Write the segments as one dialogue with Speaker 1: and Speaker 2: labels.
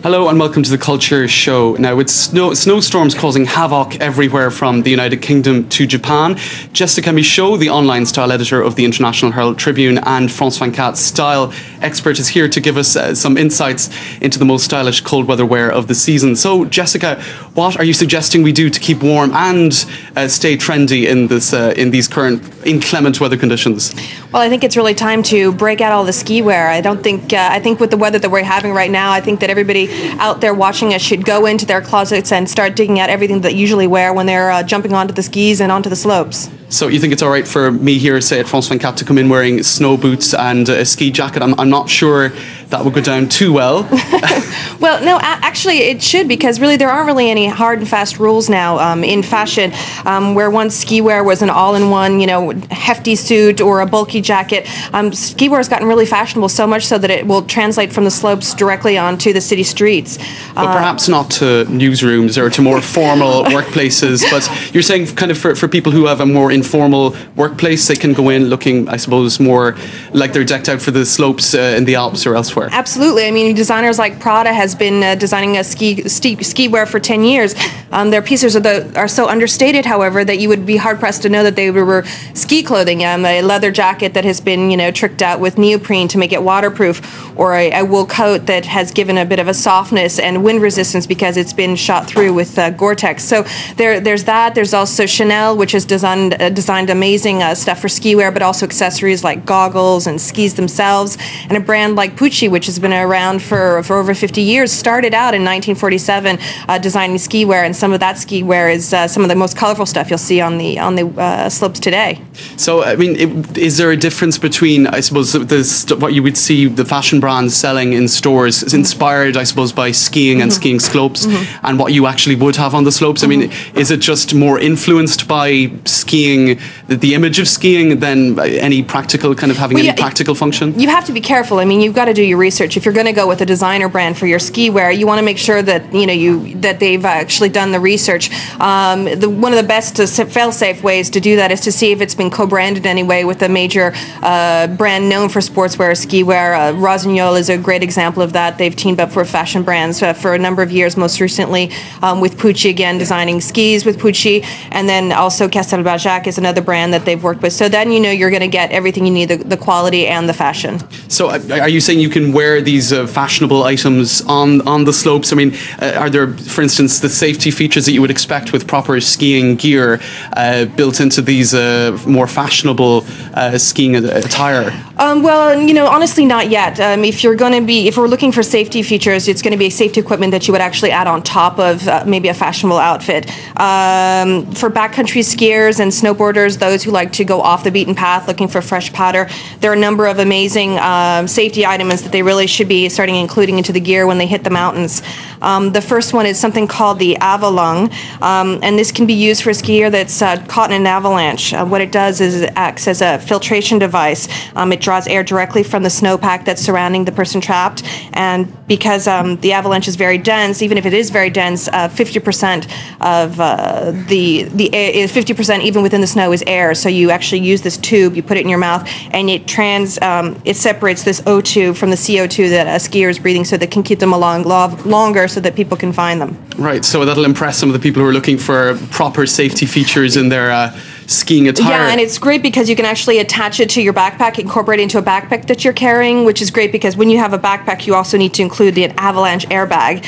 Speaker 1: Hello and welcome to the Culture Show. Now, with snowstorms causing havoc everywhere from the United Kingdom to Japan, Jessica Michault, the online style editor of the International Herald Tribune and France 24 style expert, is here to give us some insights into the most stylish cold weather wear of the season. So, Jessica, what are you suggesting we do to keep warm and stay trendy in these current inclement weather conditions?
Speaker 2: Well, I think it's really time to break out all the ski wear. I think with the weather that we're having right now, I think that everybody out there watching us should go into their closets and start digging out everything that they usually wear when they're jumping onto the skis and onto the slopes.
Speaker 1: So you think it's all right for me here, say at France 24, to come in wearing snow boots and a ski jacket? I'm not sure that would go down too well.
Speaker 2: Well, no, actually it should, because really there aren't really any hard and fast rules now in fashion. Where once ski wear was an all-in-one, hefty suit or a bulky jacket, ski wear has gotten really fashionable, so much so that it will translate from the slopes directly onto the city streets.
Speaker 1: But perhaps not to newsrooms or to more formal workplaces. But you're saying kind of for people who have a more informal workplace, they can go in looking, I suppose, more like they're decked out for the slopes in the Alps or elsewhere.
Speaker 2: Absolutely. I mean, designers like Prada has been designing a ski wear for 10 years. Their pieces are so understated, however, that you would be hard-pressed to know that they were ski clothing. A leather jacket that has been, tricked out with neoprene to make it waterproof, or a wool coat that has given a bit of a softness and wind resistance because it's been shot through with Gore-Tex. So there's that. There's also Chanel, which has designed amazing stuff for ski wear, but also accessories like goggles and skis themselves. And a brand like Pucci, which has been around for over 50 years, started out in 1947 designing ski wear, and some of that ski wear is some of the most colorful stuff you'll see on the slopes today.
Speaker 1: So, I mean, is there a difference between, I suppose, what you would see the fashion brands selling in stores is inspired, I suppose, by skiing and skiing slopes, and what you actually would have on the slopes? I mean, is it just more influenced by skiing, the image of skiing, than any practical kind of having any practical function?
Speaker 2: You have to be careful. I mean, you've got to do your research. If you're going to go with a designer brand for your ski wear, you want to make sure that that they've actually done the research. One of the best fail-safe ways to do that is to see if it's been co-branded anyway with a major brand known for sportswear, ski wear. Rossignol is a great example of that. They've teamed up for fashion brands for a number of years, most recently with Pucci, again, designing skis with Pucci, and then also Castelbajac is another brand that they've worked with. So then you're going to get everything you need, the quality and the fashion.
Speaker 1: So are you saying you can wear these fashionable items on the slopes? I mean, are there, for instance, the safety features that you would expect with proper skiing gear built into these more fashionable skiing attire?
Speaker 2: Well, honestly, not yet. If we're looking for safety features, it's going to be safety equipment that you would actually add on top of maybe a fashionable outfit. For backcountry skiers and snowboarders, those who like to go off the beaten path looking for fresh powder, there are a number of amazing safety items that they really should be starting including into the gear when they hit the mountains. The first one is something called the Avalung, and this can be used for a skier that's caught in an avalanche. What it does is it acts as a filtration device. It draws air directly from the snowpack that's surrounding the person trapped, and because the avalanche is very dense, even if it is very dense, 50% of the air is 50% even within the snow is air. So you actually use this tube, you put it in your mouth, and it separates this O2 from the CO2 that a skier is breathing, so that can keep them along longer, so that people can find them.
Speaker 1: Right, so that'll impress some of the people who are looking for proper safety features in their skiing attire.
Speaker 2: Yeah, and it's great because you can actually attach it to your backpack, incorporate it into a backpack that you're carrying, which is great because when you have a backpack, you also need to include the avalanche airbag,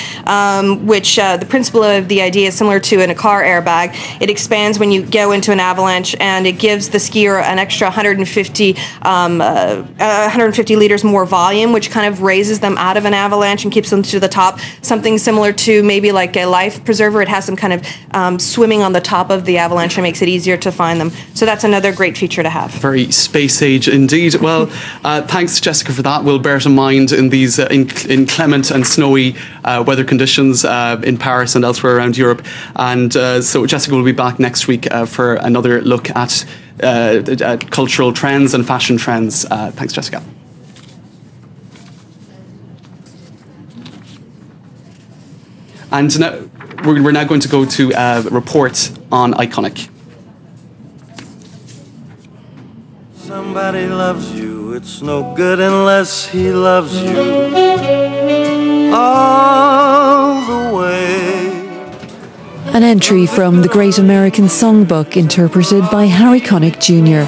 Speaker 2: which the principle of the idea is similar to in a car airbag. It expands when you go into an avalanche, and it gives the skier an extra 150 liters more volume, which kind of raises them out of an avalanche and keeps them to the top. Something similar to maybe like a life preserver. It has some kind of swimming on the top of the avalanche and makes it easier to find them. So that's another great feature to have.
Speaker 1: Very space age indeed. Well, thanks, Jessica, for that. We'll bear it in mind in these inclement and snowy weather conditions in Paris and elsewhere around Europe. And so Jessica will be back next week for another look at cultural trends and fashion trends. Thanks, Jessica. And now, we're now going to go to a report on Iconic.
Speaker 3: Somebody loves you, it's no good unless he loves you. Oh,
Speaker 4: An entry from the Great American Songbook interpreted by Harry Connick Jr.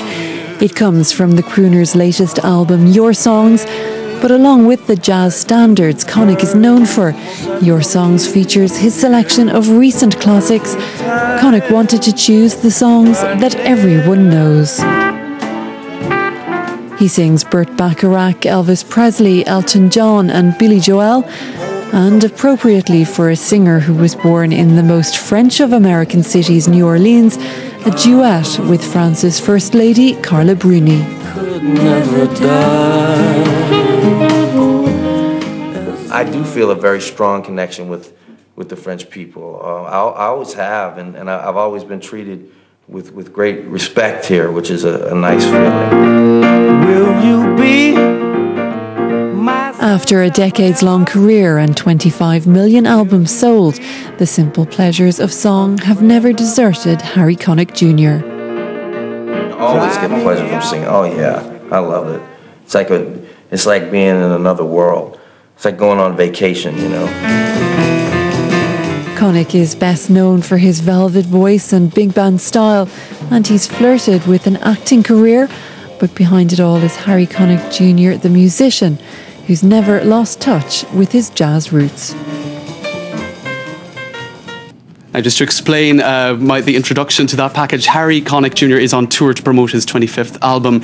Speaker 4: It comes from the crooner's latest album, Your Songs, but along with the jazz standards Connick is known for, Your Songs features his selection of recent classics. Connick wanted to choose the songs that everyone knows. He sings Burt Bacharach, Elvis Presley, Elton John and Billy Joel, and appropriately for a singer who was born in the most French of American cities, New Orleans, a duet with France's First Lady, Carla Bruni.
Speaker 3: Could never die. I do feel a very strong connection with the French people. I always have, and I've always been treated with great respect here, which is a nice feeling. Will you be my...
Speaker 4: After a decades-long career and 25 million albums sold, the simple pleasures of song have never deserted Harry Connick Jr.
Speaker 3: I always get pleasure from singing. Oh yeah, I love it. It's like being in another world. It's like going on vacation, you know.
Speaker 4: Connick is best known for his velvet voice and big band style, and he's flirted with an acting career, but behind it all is Harry Connick Jr., the musician, who's never lost touch with his jazz roots.
Speaker 1: Now, just to explain the introduction to that package, Harry Connick Jr. is on tour to promote his 25th album,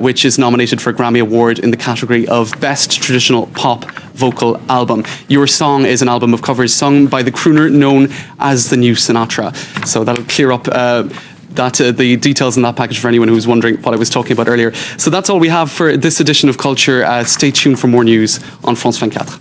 Speaker 1: which is nominated for a Grammy Award in the category of Best Traditional Pop Vocal Album. Your Song is an album of covers sung by the crooner known as the New Sinatra. So that'll clear up the details in that package for anyone who was wondering what I was talking about earlier. So that's all we have for this edition of Culture. Stay tuned for more news on France 24.